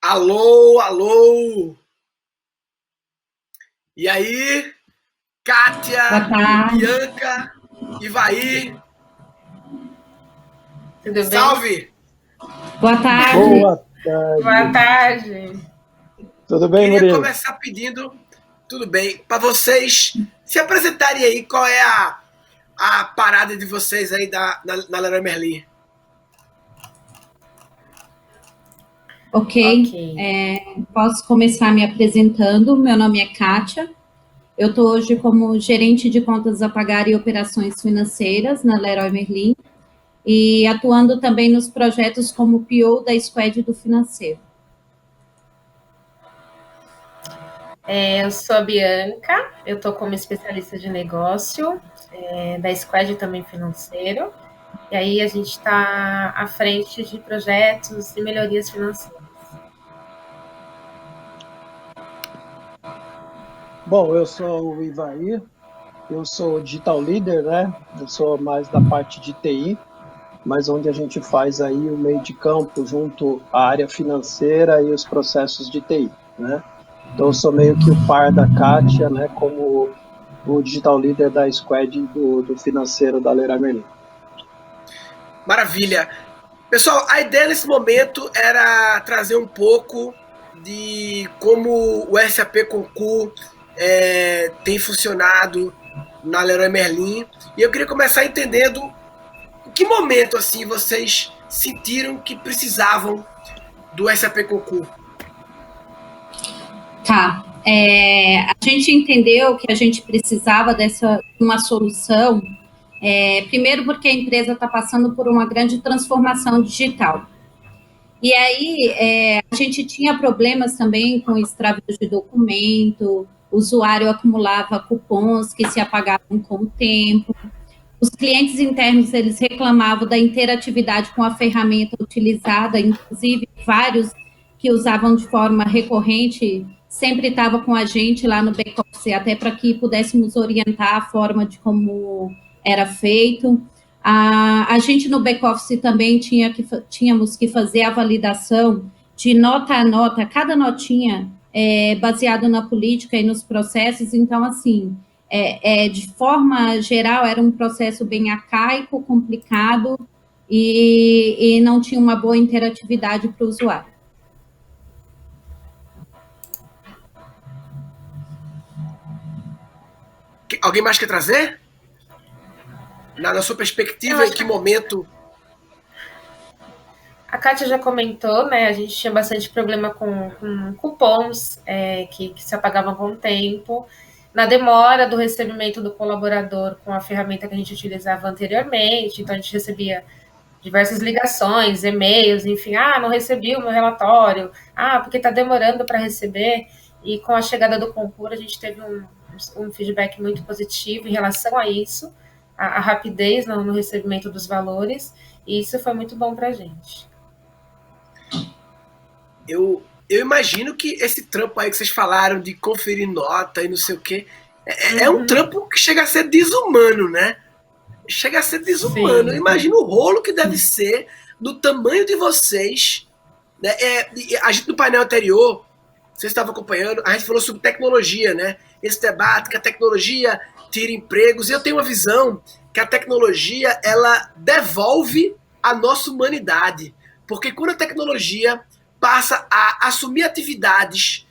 Alô, alô! E aí, Kátia, Boa tarde. Bianca, Ivaí, Tudo bem? salve! Boa tarde. Boa Boa tarde. tarde. Tudo bem, Queria Murilo? começar pedindo, tudo bem, para vocês se apresentarem aí, qual é a parada de vocês aí na Leroy Merlin. Ok. Posso começar me apresentando. Meu nome é Kátia. Eu estou hoje como gerente de contas a pagar e operações financeiras na Leroy Merlin e atuando também nos projetos como PO da Squad do financeiro. Eu sou a Bianca, eu estou como especialista de negócio da Squad também financeiro, e aí a gente está à frente de projetos e melhorias financeiras. Bom, eu sou o Ivaí, eu sou digital leader, né? Eu sou mais da parte de TI, mas onde a gente faz aí o meio de campo junto à área financeira e os processos de TI, né? Então eu sou meio que o par da Kátia, né? Como o digital leader da squad do financeiro da Leroy Merlin. Maravilha! Pessoal, a ideia nesse momento era trazer um pouco de como o SAP Concur tem funcionado na Leroy Merlin. E eu queria começar entendendo em que momento assim vocês sentiram que precisavam do SAP Concur. Tá. A gente entendeu que a gente precisava dessa uma solução, primeiro porque a empresa está passando por uma grande transformação digital. E aí, a gente tinha problemas também com extravio de documento, o usuário acumulava cupons que se apagavam com o tempo, os clientes internos, eles reclamavam da interatividade com a ferramenta utilizada, inclusive vários que usavam de forma recorrente, sempre estava com a gente lá no back-office, até para que pudéssemos orientar a forma de como era feito. A gente no back-office também tínhamos que fazer a validação de nota a nota, cada notinha baseado na política e nos processos. Então, assim, de forma geral, era um processo bem arcaico, complicado e não tinha uma boa interatividade para o usuário. Alguém mais quer trazer? Na sua perspectiva, em que momento? A Kátia já comentou, né? A gente tinha bastante problema com cupons que se apagavam com o tempo, na demora do recebimento do colaborador com a ferramenta que a gente utilizava anteriormente. Então, a gente recebia diversas ligações, e-mails, enfim, não recebi o meu relatório, porque está demorando para receber. E com a chegada do concurso, a gente teve um feedback muito positivo em relação a isso, a rapidez no recebimento dos valores, e isso foi muito bom para a gente. Eu imagino que esse trampo aí que vocês falaram de conferir nota e não sei o quê, é um trampo que chega a ser desumano, né? Chega a ser desumano. Eu imagino o rolo que deve ser do tamanho de vocês. Né? A gente no painel anterior, vocês estavam acompanhando, a gente falou sobre tecnologia, né? Esse debate que a tecnologia tira empregos. E eu tenho uma visão que a tecnologia, ela devolve a nossa humanidade. Porque quando a tecnologia passa a assumir atividades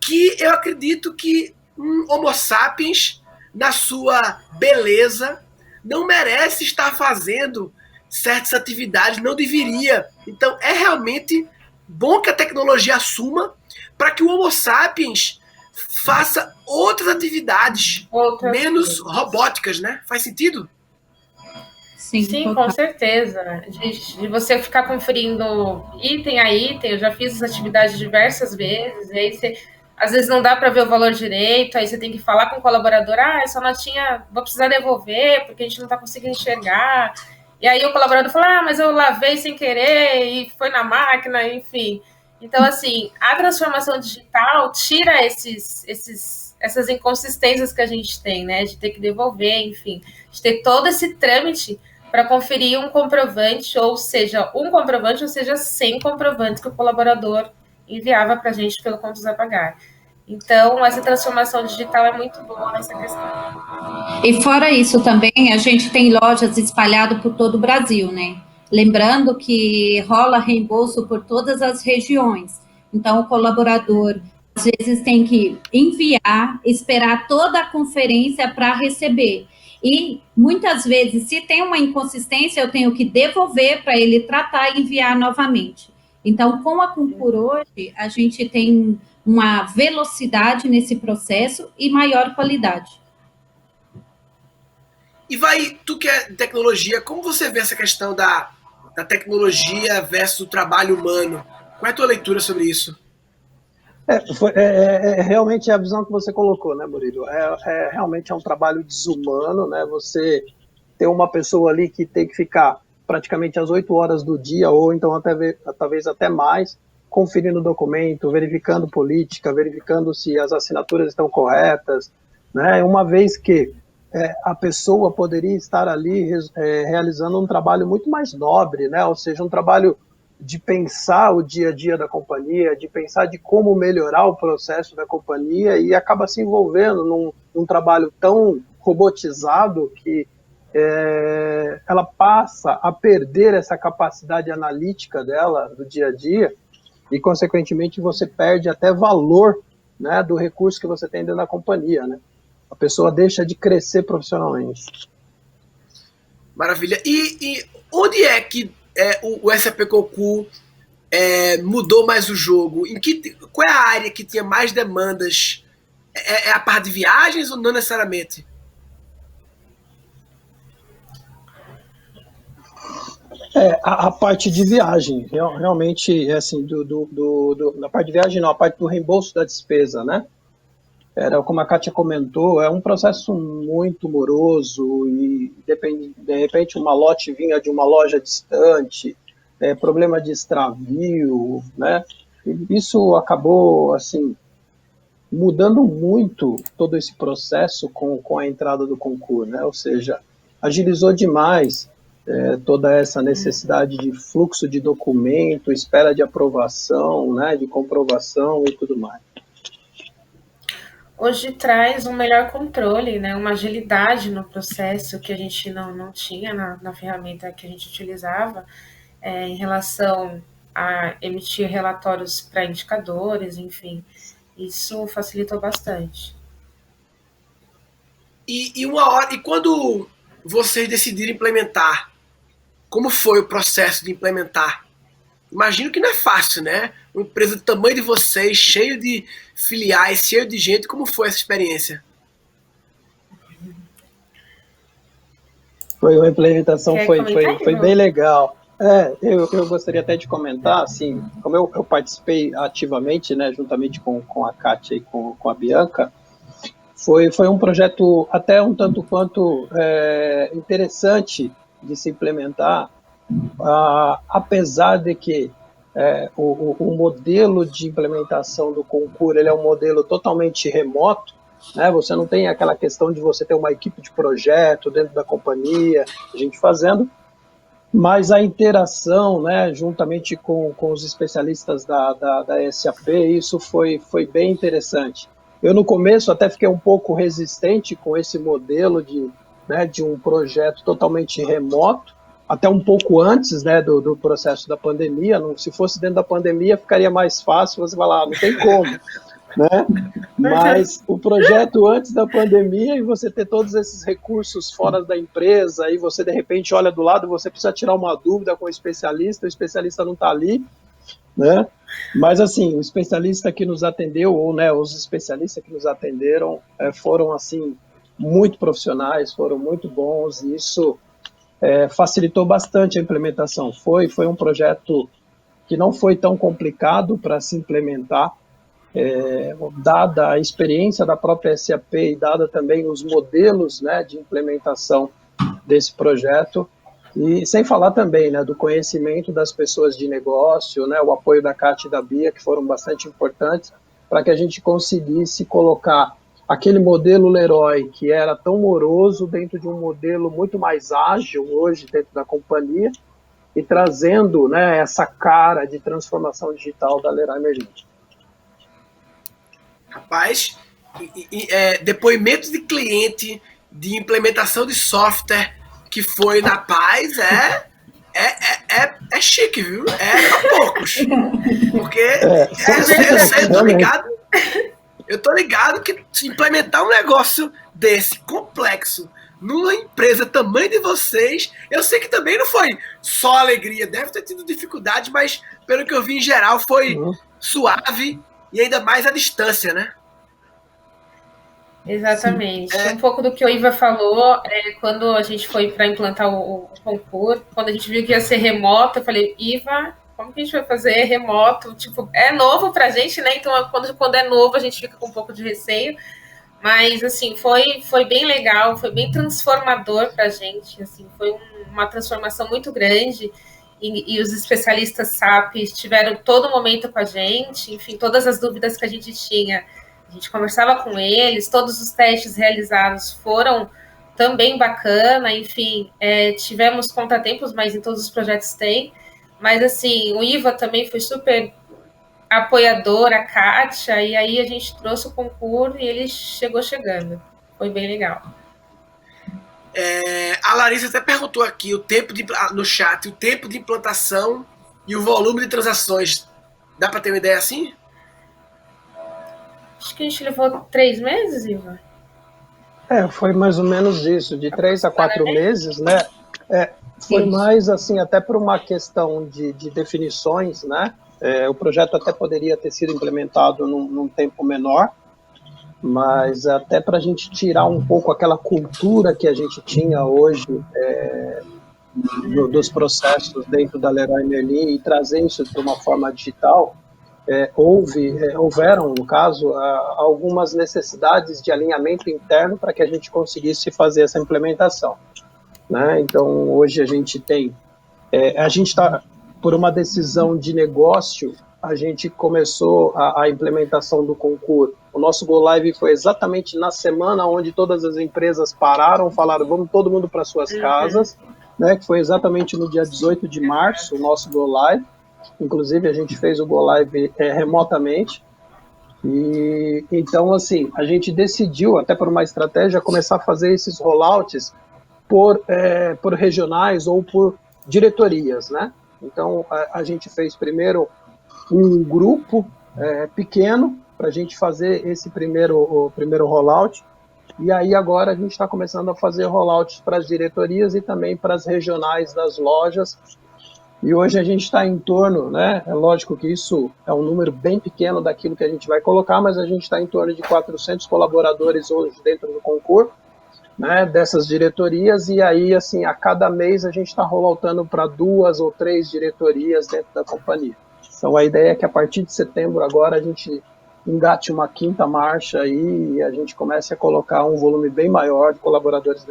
que eu acredito que um Homo sapiens, na sua beleza, não merece estar fazendo certas atividades, não deveria. Então, é realmente bom que a tecnologia assuma para que o Homo sapiens faça outras atividades menos robóticas, né? Faz sentido? Sim, com certeza. De você ficar conferindo item a item, eu já fiz essa atividade diversas vezes, e aí você, às vezes não dá para ver o valor direito, aí você tem que falar com o colaborador, essa notinha, vou precisar devolver, porque a gente não está conseguindo enxergar. E aí o colaborador fala, mas eu lavei sem querer, e foi na máquina, enfim. Então, assim, a transformação digital tira essas inconsistências que a gente tem, né? De ter que devolver, enfim, de ter todo esse trâmite para conferir um comprovante, ou seja, 100 comprovantes que o colaborador enviava para a gente pelo contas a pagar. Então, essa transformação digital é muito boa nessa questão. E fora isso também, a gente tem lojas espalhadas por todo o Brasil, né? Lembrando que rola reembolso por todas as regiões. Então, o colaborador, às vezes, tem que enviar, esperar toda a conferência para receber. E, muitas vezes, se tem uma inconsistência, eu tenho que devolver para ele tratar e enviar novamente. Então, com a Concur hoje, a gente tem uma velocidade nesse processo e maior qualidade. E tu que é de tecnologia, como você vê essa questão da tecnologia versus o trabalho humano? Qual é a tua leitura sobre isso? Realmente a visão que você colocou, né, Murilo? Realmente é um trabalho desumano, né? Você ter uma pessoa ali que tem que ficar praticamente às 8 horas do dia, ou então talvez até mais, conferindo o documento, verificando política, verificando se as assinaturas estão corretas, né? Uma vez que a pessoa poderia estar ali realizando um trabalho muito mais nobre, né? Ou seja, um trabalho de pensar o dia a dia da companhia, de pensar de como melhorar o processo da companhia, e acaba se envolvendo num trabalho tão robotizado que ela passa a perder essa capacidade analítica dela do dia a dia, e consequentemente você perde até valor, né, do recurso que você tem dentro da companhia, né? A pessoa deixa de crescer profissionalmente. Maravilha. E onde é que o SAP Concur mudou mais o jogo? Qual é a área que tinha mais demandas? É a parte de viagens ou não necessariamente? A parte de viagem, realmente, assim, na parte de viagem não, a parte do reembolso da despesa, né? Era, como a Kátia comentou, é um processo muito moroso e de repente uma lote vinha de uma loja distante, problema de extravio, né? E isso acabou, assim, mudando muito todo esse processo com a entrada do Concur, né? Ou seja, agilizou demais toda essa necessidade de fluxo de documento, espera de aprovação, né? De comprovação e tudo mais. Hoje traz um melhor controle, né, uma agilidade no processo que a gente não tinha na ferramenta que a gente utilizava, em relação a emitir relatórios para indicadores, enfim, isso facilitou bastante. E quando vocês decidiram implementar, como foi o processo de implementar? Imagino que não é fácil, né? Uma empresa do tamanho de vocês, cheio de filiais, cheio de gente, como foi essa experiência? Foi uma implementação, foi bem legal. Eu gostaria até de comentar, assim, como eu participei ativamente, né, juntamente com a Kátia e com a Bianca, foi um projeto até um tanto quanto interessante de se implementar, apesar de que o modelo de implementação do Concur, ele é um modelo totalmente remoto, né? Você não tem aquela questão de você ter uma equipe de projeto dentro da companhia, a gente fazendo, mas a interação, né, juntamente com os especialistas da SAP, isso foi bem interessante. Eu, no começo, até fiquei um pouco resistente com esse modelo de um projeto totalmente remoto, até um pouco antes, né, do processo da pandemia. Se fosse dentro da pandemia, ficaria mais fácil você falar, não tem como, né? Mas o projeto antes da pandemia, e você ter todos esses recursos fora da empresa, e você, de repente, olha do lado, você precisa tirar uma dúvida com o especialista não está ali, né? Mas, assim, o especialista que nos atendeu, ou, né, os especialistas que nos atenderam, foram, assim, muito profissionais, foram muito bons, e isso facilitou bastante a implementação. Foi um projeto que não foi tão complicado para se implementar, dada a experiência da própria SAP e dada também os modelos, né, de implementação desse projeto, e sem falar também, né, do conhecimento das pessoas de negócio, né, o apoio da Kátia e da Bia, que foram bastante importantes para que a gente conseguisse colocar aquele modelo Leroy, que era tão moroso, dentro de um modelo muito mais ágil hoje dentro da companhia, e trazendo, né, essa cara de transformação digital da Leroy Merlin. Rapaz, depoimentos de cliente de implementação de software que foi na paz é chique, viu? É pra poucos. Porque eu tô ligado que implementar um negócio desse complexo numa empresa tamanho de vocês, eu sei que também não foi só alegria, deve ter tido dificuldade, mas pelo que eu vi em geral foi suave e ainda mais à distância, né? Exatamente. Um pouco do que o Iva falou, quando a gente foi para implantar o concurso, quando a gente viu que ia ser remoto, eu falei, Iva, como que a gente vai fazer remoto? Tipo, é novo pra gente, né? Então, quando é novo, a gente fica com um pouco de receio. Mas, assim, foi bem legal, foi bem transformador pra gente, assim, foi uma transformação muito grande. E os especialistas SAP estiveram todo momento com a gente, enfim, todas as dúvidas que a gente tinha, a gente conversava com eles, todos os testes realizados foram também bacana, enfim, tivemos contratempos, mas em todos os projetos tem, mas assim, o Iva também foi super apoiador, a Kátia, e aí a gente trouxe o concurso e ele chegando, foi bem legal. A Larissa até perguntou aqui no chat o tempo de implantação e o volume de transações. Dá para ter uma ideia assim? Acho que a gente levou 3 meses, Iva. Foi mais ou menos isso, de 3 a 4 meses, né? Foi mais assim, até por uma questão de definições, né? O projeto até poderia ter sido implementado num tempo menor, mas até para a gente tirar um pouco aquela cultura que a gente tinha hoje dos processos dentro da Leroy Merlin e trazer isso para uma forma digital, houveram, no caso, algumas necessidades de alinhamento interno para que a gente conseguisse fazer essa implementação, né? Então, hoje a gente tem... a gente está, por uma decisão de negócio, a gente começou a implementação do concurso. O nosso Go Live foi exatamente na semana onde todas as empresas pararam, falaram, vamos todo mundo para suas casas, né? Que foi exatamente no dia 18 de março, o nosso Go Live. Inclusive, a gente fez o Go Live remotamente. E então, assim, a gente decidiu, até por uma estratégia, começar a fazer esses rollouts por regionais ou por diretorias, né? Então, a gente fez primeiro um grupo pequeno para a gente fazer esse primeiro rollout. E aí agora a gente está começando a fazer rollouts para as diretorias e também para as regionais das lojas. E hoje a gente está em torno, né? É lógico que isso é um número bem pequeno daquilo que a gente vai colocar, mas a gente está em torno de 400 colaboradores hoje dentro do concurso, né? Dessas diretorias, e aí, assim, a cada mês a gente está rolloutando para 2 ou 3 diretorias dentro da companhia. Então a ideia é que a partir de setembro agora a gente engate uma 5ª marcha aí e a gente comece a colocar um volume bem maior de colaboradores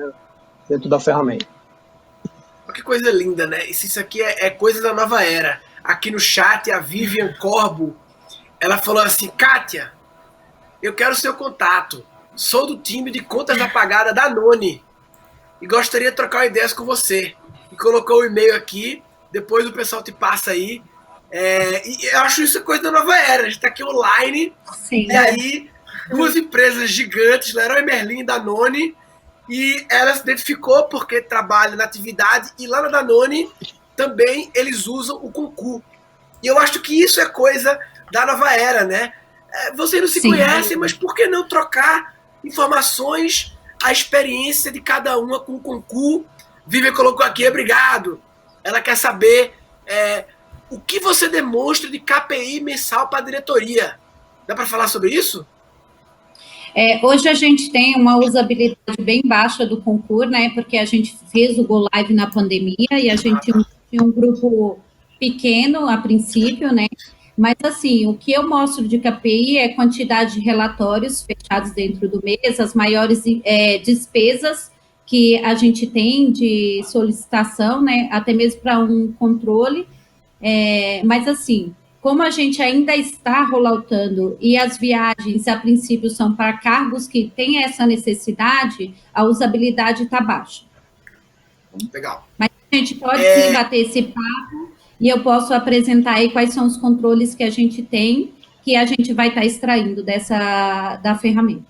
dentro da ferramenta. Que coisa linda, né? Isso aqui é coisa da nova era. Aqui no chat, a Vivian Corbo, ela falou assim, Kátia, eu quero seu contato. Sou do time de contas apagadas da Noni e gostaria de trocar ideias com você. E colocou o e-mail aqui, depois o pessoal te passa aí. E eu acho isso coisa da nova era. A gente tá aqui online. Sim, e aí, 2 empresas gigantes, Leroy Merlin e Danone, e ela se identificou porque trabalha na atividade, e lá na Danone também eles usam o concurso. E eu acho que isso é coisa da nova era, né? Vocês não se conhecem, mas por que não trocar informações, a experiência de cada uma com o concurso? Vivian colocou aqui, obrigado. Ela quer saber o que você demonstra de KPI mensal para a diretoria. Dá para falar sobre isso? Hoje a gente tem uma usabilidade bem baixa do concurso, né? Porque a gente fez o Go Live na pandemia e a gente tinha um grupo pequeno a princípio, né? Mas, assim, o que eu mostro de KPI é quantidade de relatórios fechados dentro do mês, as maiores despesas que a gente tem de solicitação, né? Até mesmo para um controle. Mas, assim, como a gente ainda está rolloutando e as viagens, a princípio, são para cargos que têm essa necessidade, a usabilidade está baixa. Legal. Mas A gente pode sim bater esse papo e eu posso apresentar aí quais são os controles que a gente tem, que a gente vai estar extraindo da ferramenta.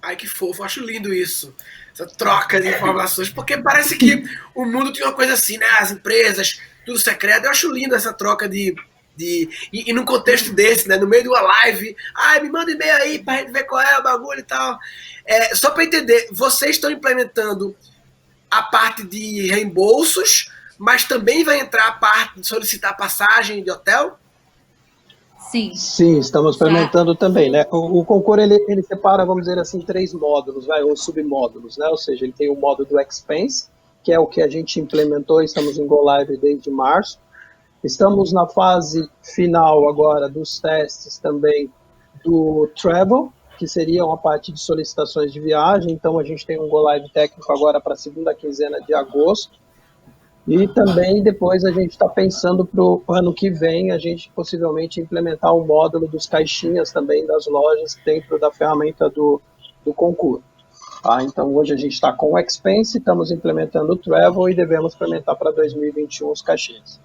Ai, que fofo, acho lindo isso. Essa troca de informações, porque parece que o mundo tem uma coisa assim, né? As empresas, tudo secreto. Eu acho lindo essa troca e num contexto desse, né? No meio de uma live, me manda e-mail aí pra gente ver qual é o bagulho e tal. Só para entender, vocês estão implementando a parte de reembolsos, mas também vai entrar a parte de solicitar passagem de hotel? Sim. Sim, estamos implementando também, né? O Concur, ele separa, vamos dizer assim, 3 módulos, ou submódulos, né? Ou seja, ele tem o módulo do Expense, que é o que a gente implementou, estamos em Go Live desde março. Estamos na fase final agora dos testes também do Travel, que seria uma parte de solicitações de viagem. Então, a gente tem um Go Live técnico agora para a segunda quinzena de agosto. E também depois a gente está pensando para o ano que vem a gente possivelmente implementar um módulo dos caixinhas também das lojas dentro da ferramenta do Concur. Então hoje a gente está com o Expense, estamos implementando o Travel e devemos implementar para 2021 os caixinhas.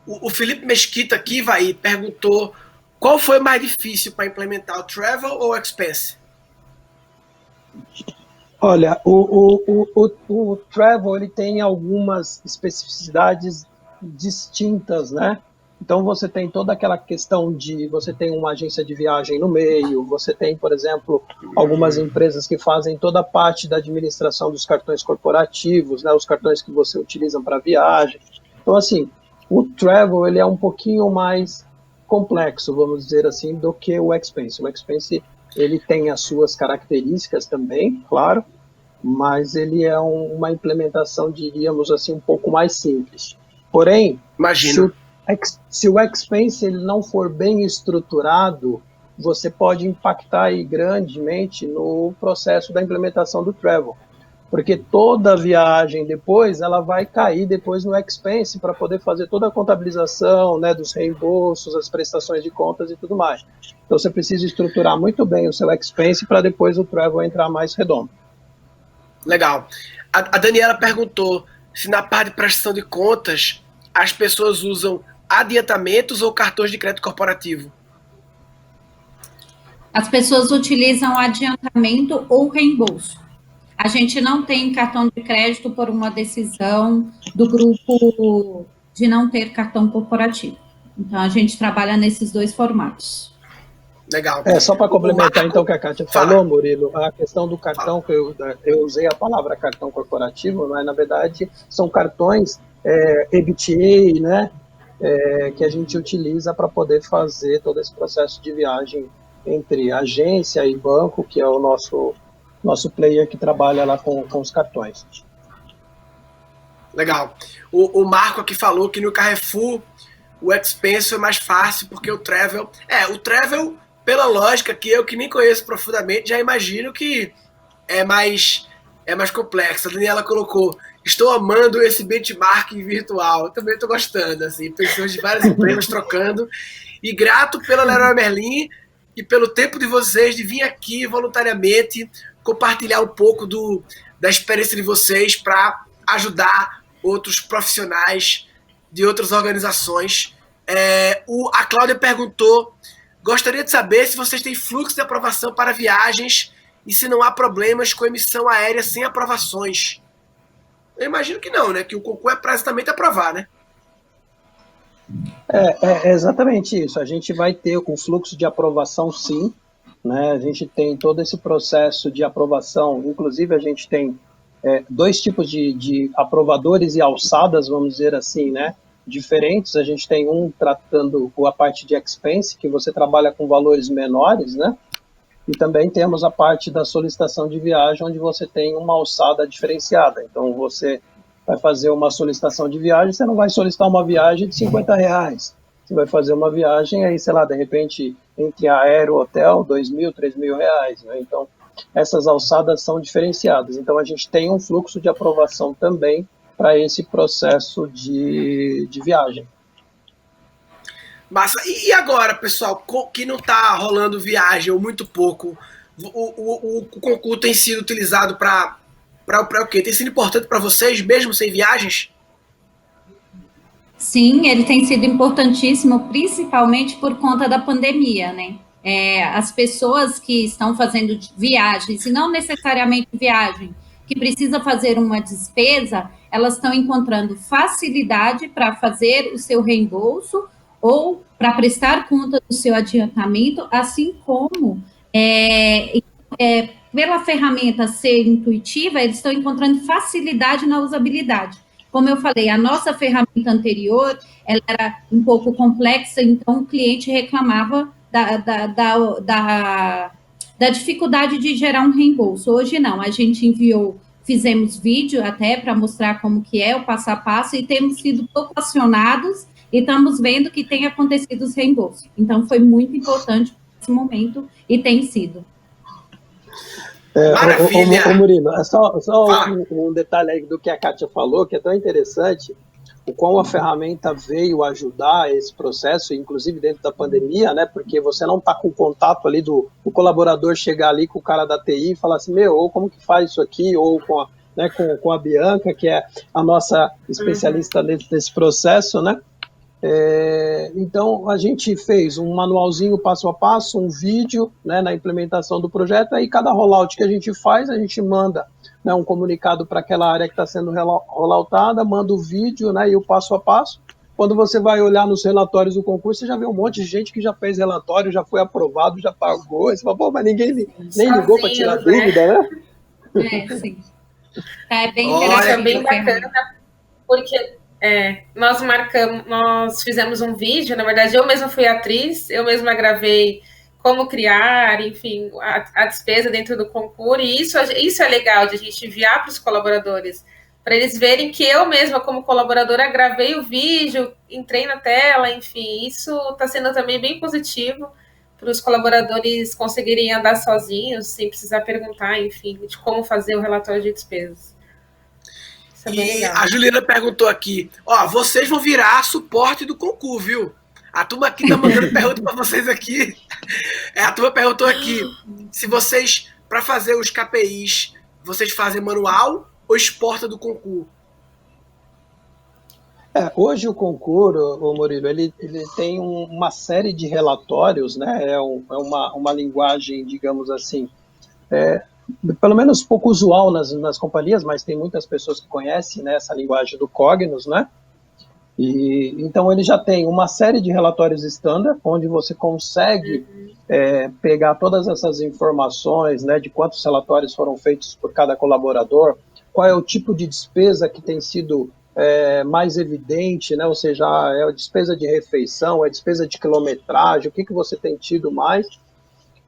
O Felipe Mesquita aqui perguntou qual foi mais difícil para implementar, o Travel ou o Expense? Olha, o Travel ele tem algumas especificidades distintas, né? Então você tem toda aquela questão de você tem uma agência de viagem no meio, você tem, por exemplo, algumas empresas que fazem toda a parte da administração dos cartões corporativos, né? Os cartões que você utiliza para viagem. Então, assim, o Travel ele é um pouquinho mais complexo, vamos dizer assim, do que o Expense. O Expense ele tem as suas características também, claro, mas ele é uma implementação, diríamos assim, um pouco mais simples. Porém, se o Expense ele não for bem estruturado, você pode impactar aí grandemente no processo da implementação do Travel. Porque toda viagem depois, ela vai cair depois no Expense para poder fazer toda a contabilização, né, dos reembolsos, as prestações de contas e tudo mais. Então você precisa estruturar muito bem o seu Expense para depois o Travel entrar mais redondo. Legal. A Daniela perguntou se na parte de prestação de contas as pessoas usam adiantamentos ou cartões de crédito corporativo. As pessoas utilizam adiantamento ou reembolso. A gente não tem cartão de crédito por uma decisão do grupo de não ter cartão corporativo. Então, a gente trabalha nesses 2 formatos. Legal. Só para complementar, então, o que a Kátia falou, Murilo, a questão do cartão, que eu usei a palavra cartão corporativo, mas, na verdade, são cartões EBTA, né, que a gente utiliza para poder fazer todo esse processo de viagem entre agência e banco, que é o nosso player que trabalha lá com os cartões. Legal. O Marco aqui falou que no Carrefour o Expense é mais fácil porque o Travel... o Travel, pela lógica que eu que nem conheço profundamente, já imagino que é mais complexo. A Daniela colocou, estou amando esse benchmarking virtual. Eu também estou gostando, assim, pessoas de várias empresas trocando. E grato pela Leroy Merlin e pelo tempo de vocês de vir aqui voluntariamente compartilhar um pouco da experiência de vocês para ajudar outros profissionais de outras organizações. A Cláudia perguntou, gostaria de saber se vocês têm fluxo de aprovação para viagens e se não há problemas com emissão aérea sem aprovações. Eu imagino que não, né? Que o Concur é para exatamente aprovar, né? É exatamente isso. A gente vai ter o fluxo de aprovação, sim, né? A gente tem todo esse processo de aprovação, inclusive a gente tem 2 tipos de aprovadores e alçadas, vamos dizer assim, né? Diferentes. A gente tem um tratando a parte de expense, que você trabalha com valores menores, né? E também temos a parte da solicitação de viagem, onde você tem uma alçada diferenciada. Então, você vai fazer uma solicitação de viagem, você não vai solicitar uma viagem de R$50. Você vai fazer uma viagem aí, sei lá, de repente, entre aéreo, hotel, R$2.000, R$3.000, né? Então, essas alçadas são diferenciadas. Então, a gente tem um fluxo de aprovação também para esse processo de viagem. Massa. E agora, pessoal, que não está rolando viagem ou muito pouco, o Concur tem sido utilizado para o quê? Tem sido importante para vocês, mesmo sem viagens? Sim, ele tem sido importantíssimo, principalmente por conta da pandemia, né? As pessoas que estão fazendo viagens, e não necessariamente viagem, que precisa fazer uma despesa, elas estão encontrando facilidade para fazer o seu reembolso ou para prestar conta do seu adiantamento, assim como pela ferramenta ser intuitiva, eles estão encontrando facilidade na usabilidade. Como eu falei, a nossa ferramenta anterior, ela era um pouco complexa, então o cliente reclamava da dificuldade de gerar um reembolso. Hoje não, a gente fizemos vídeo até para mostrar como que é o passo a passo e temos sido pouco acionados e estamos vendo que tem acontecido os reembolsos. Então, foi muito importante nesse momento e tem sido. Maravilha! Ô Murilo, só um detalhe aí do que a Kátia falou, que é tão interessante, o quão a ferramenta veio ajudar esse processo, inclusive dentro da pandemia, né? Porque você não está com contato ali do colaborador chegar ali com o cara da TI e falar assim, ou como que faz isso aqui, ou com a Bianca, que é a nossa especialista nesse processo, né? Então, a gente fez um manualzinho passo a passo, um vídeo, né, na implementação do projeto, aí cada rollout que a gente faz, a gente manda, né, um comunicado para aquela área que está sendo rolloutada, manda o vídeo, né, e o passo a passo. Quando você vai olhar nos relatórios do concurso, você já vê um monte de gente que já fez relatório, já foi aprovado, já pagou, você fala, pô, mas ninguém nem ligou para tirar dúvida, né? Sim. É bem interessante. É bem bacana, porque... nós fizemos um vídeo, na verdade eu mesma fui atriz, eu mesma gravei como criar, enfim, a despesa dentro do concurso, e isso é legal de a gente enviar para os colaboradores, para eles verem que eu mesma, como colaboradora, gravei o vídeo, entrei na tela, enfim, isso está sendo também bem positivo para os colaboradores conseguirem andar sozinhos, sem precisar perguntar, enfim, de como fazer o relatório de despesas. E a Juliana perguntou aqui, vocês vão virar suporte do concurso, viu? A turma aqui tá mandando pergunta para vocês aqui. A turma perguntou aqui, se vocês, para fazer os KPIs, vocês fazem manual ou exporta do concurso? Hoje o concurso, Murilo, ele tem uma série de relatórios, né? É uma linguagem, digamos assim, pelo menos pouco usual nas companhias, mas tem muitas pessoas que conhecem, né, essa linguagem do Cognos, né? E então ele já tem uma série de relatórios standard, onde você consegue pegar todas essas informações, né, de quantos relatórios foram feitos por cada colaborador, qual é o tipo de despesa que tem sido mais evidente, né? Ou seja, é a despesa de refeição, é a despesa de quilometragem, o que você tem tido mais.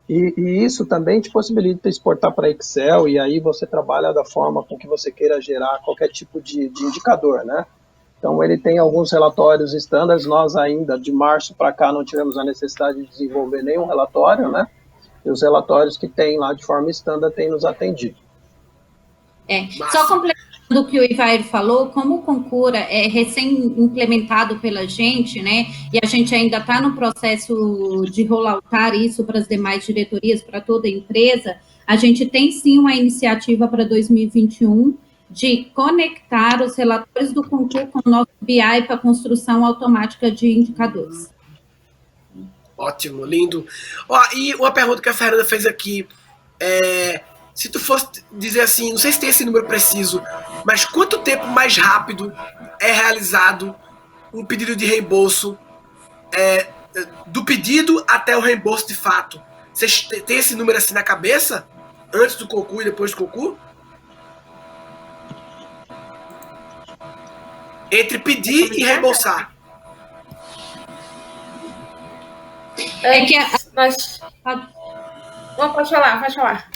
E isso também te possibilita exportar para Excel, e aí você trabalha da forma com que você queira gerar qualquer tipo de indicador, né? Então, ele tem alguns relatórios standards, nós ainda, de março para cá, não tivemos a necessidade de desenvolver nenhum relatório, né? E os relatórios que tem lá de forma standard têm nos atendido. Só completando o que o Ivair falou, como o Concura é recém-implementado pela gente, né, e a gente ainda está no processo de rolloutar isso para as demais diretorias, para toda a empresa, a gente tem sim uma iniciativa para 2021 de conectar os relatórios do Concura com o nosso BI para construção automática de indicadores. Ótimo, lindo. E uma pergunta que a Fernanda fez aqui, se tu fosse dizer assim, não sei se tem esse número preciso, mas quanto tempo mais rápido é realizado um pedido de reembolso do pedido até o reembolso de fato? Vocês têm esse número assim na cabeça? Antes do concurso e depois do concurso? Entre pedir e reembolsar. Pode falar.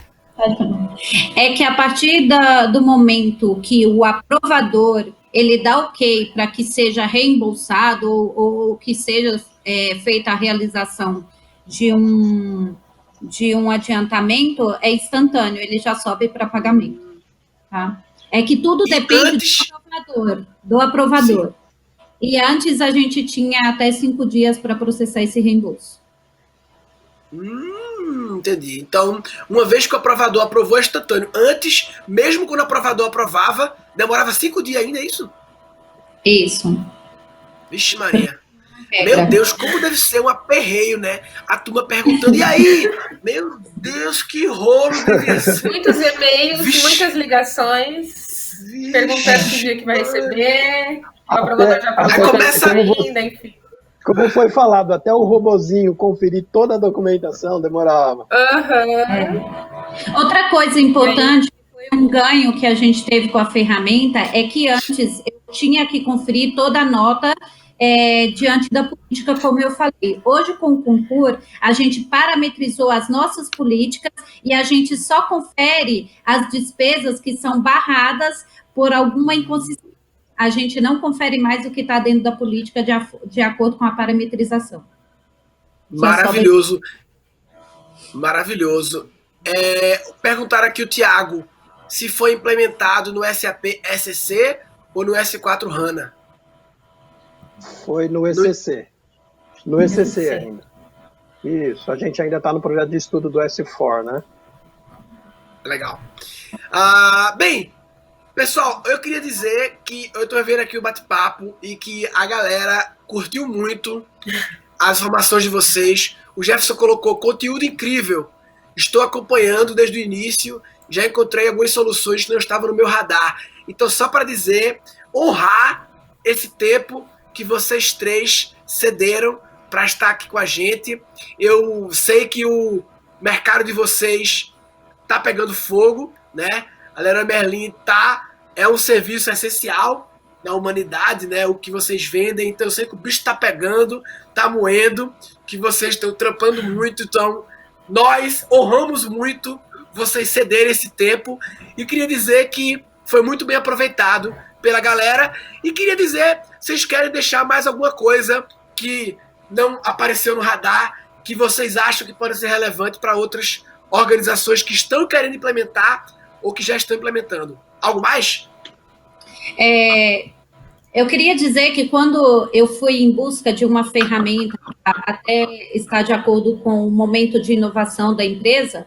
É que a partir do momento que o aprovador ele dá ok para que seja reembolsado ou que seja feita a realização de um adiantamento, é instantâneo, ele já sobe para pagamento. Tá? É que tudo depende do aprovador. Sim. E antes a gente tinha até 5 dias para processar esse reembolso. Entendi. Então, uma vez que o aprovador aprovou, é instantâneo. Antes, mesmo quando o aprovador aprovava, demorava 5 dias ainda, é isso? Isso. Vixe Maria. Meu Deus, como deve ser um aperreio, né? A turma perguntando, e aí? Meu Deus, que rolo devia ser. Muitos e-mails, muitas ligações, perguntando que dia que vai receber, o aprovador já aprovou ainda, enfim. Como foi falado, até o robozinho conferir toda a documentação demorava. Outra coisa importante, foi um ganho que a gente teve com a ferramenta, é que antes eu tinha que conferir toda a nota diante da política, como eu falei. Hoje, com o Concur, a gente parametrizou as nossas políticas e a gente só confere as despesas que são barradas por alguma inconsistência. A gente não confere mais o que está dentro da política de acordo com a parametrização. Maravilhoso. Maravilhoso. Perguntaram aqui o Tiago se foi implementado no SAP SC ou no S4 HANA. Foi no ECC. No ECC ainda. Isso, a gente ainda está no projeto de estudo do S4, né? Legal. Bem, pessoal, eu queria dizer que eu estou vendo aqui o bate-papo e que a galera curtiu muito as informações de vocês. O Jefferson colocou conteúdo incrível. Estou acompanhando desde o início. Já encontrei algumas soluções que não estavam no meu radar. Então, só para dizer, honrar esse tempo que vocês três cederam para estar aqui com a gente. Eu sei que o mercado de vocês está pegando fogo, né? A Leroy Merlin é um serviço essencial na humanidade, né? O que vocês vendem. Então eu sei que o bicho está pegando, está moendo, que vocês estão trampando muito. Então nós honramos muito vocês cederem esse tempo. E queria dizer que foi muito bem aproveitado pela galera. E queria dizer, vocês querem deixar mais alguma coisa que não apareceu no radar, que vocês acham que pode ser relevante para outras organizações que estão querendo implementar ou que já estão implementando? Algo mais? Eu queria dizer que quando eu fui em busca de uma ferramenta até estar de acordo com o momento de inovação da empresa,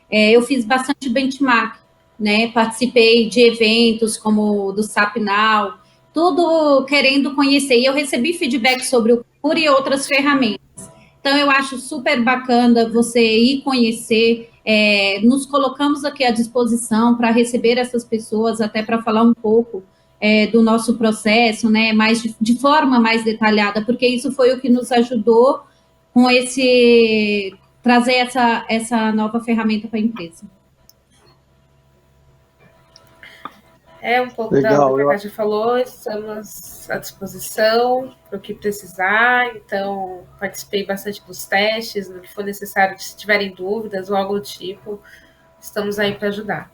eu fiz bastante benchmark, né? Participei de eventos como o do SAP Now, tudo querendo conhecer. E eu recebi feedback sobre o Concur e outras ferramentas. Então, eu acho super bacana você ir conhecer. Nos colocamos aqui à disposição para receber essas pessoas, até para falar um pouco do nosso processo, né, de forma mais detalhada, porque isso foi o que nos ajudou com trazer essa nova ferramenta para a empresa. Um pouco do que a Cátia falou, estamos à disposição para o que precisar, então participei bastante dos testes, no que for necessário, se tiverem dúvidas ou algo do tipo, estamos aí para ajudar.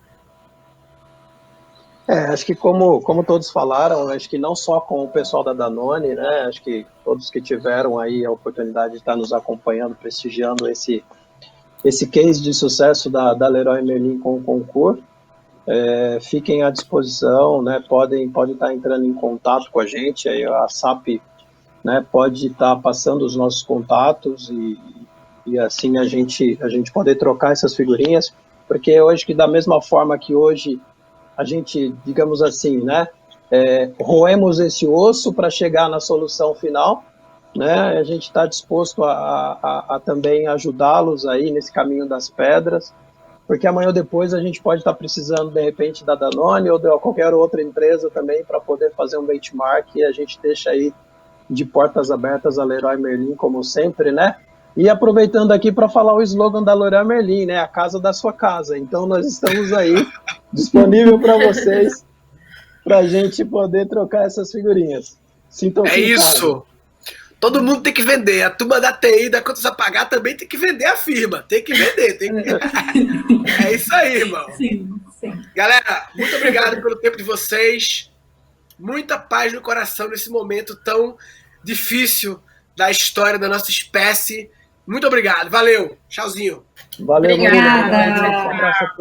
Acho que como todos falaram, acho que não só com o pessoal da Danone, né, acho que todos que tiveram aí a oportunidade de estar nos acompanhando, prestigiando esse case de sucesso da Leroy Merlin com o Concur, fiquem à disposição, né, podem estar entrando em contato com a gente, aí a SAP, né, pode estar passando os nossos contatos e assim a gente poder trocar essas figurinhas, porque hoje, que da mesma forma que hoje a gente, digamos assim, né, roemos esse osso para chegar na solução final, né, a gente está disposto a também ajudá-los aí nesse caminho das pedras, porque amanhã ou depois a gente pode estar precisando, de repente, da Danone ou de qualquer outra empresa também para poder fazer um benchmark, e a gente deixa aí de portas abertas a Leroy Merlin, como sempre, né? E aproveitando aqui para falar o slogan da Leroy Merlin, né? A casa da sua casa. Então nós estamos aí disponível para vocês, para a gente poder trocar essas figurinhas. Sintam-se em casa. Isso! Todo mundo tem que vender. A turma da TI, da Contas a Pagar, também tem que vender a firma. Tem que vender. É isso aí, irmão. Sim. Galera, muito obrigado pelo tempo de vocês. Muita paz no coração nesse momento tão difícil da história da nossa espécie. Muito obrigado. Valeu. Tchauzinho. Valeu, obrigada. Um abraço a todos.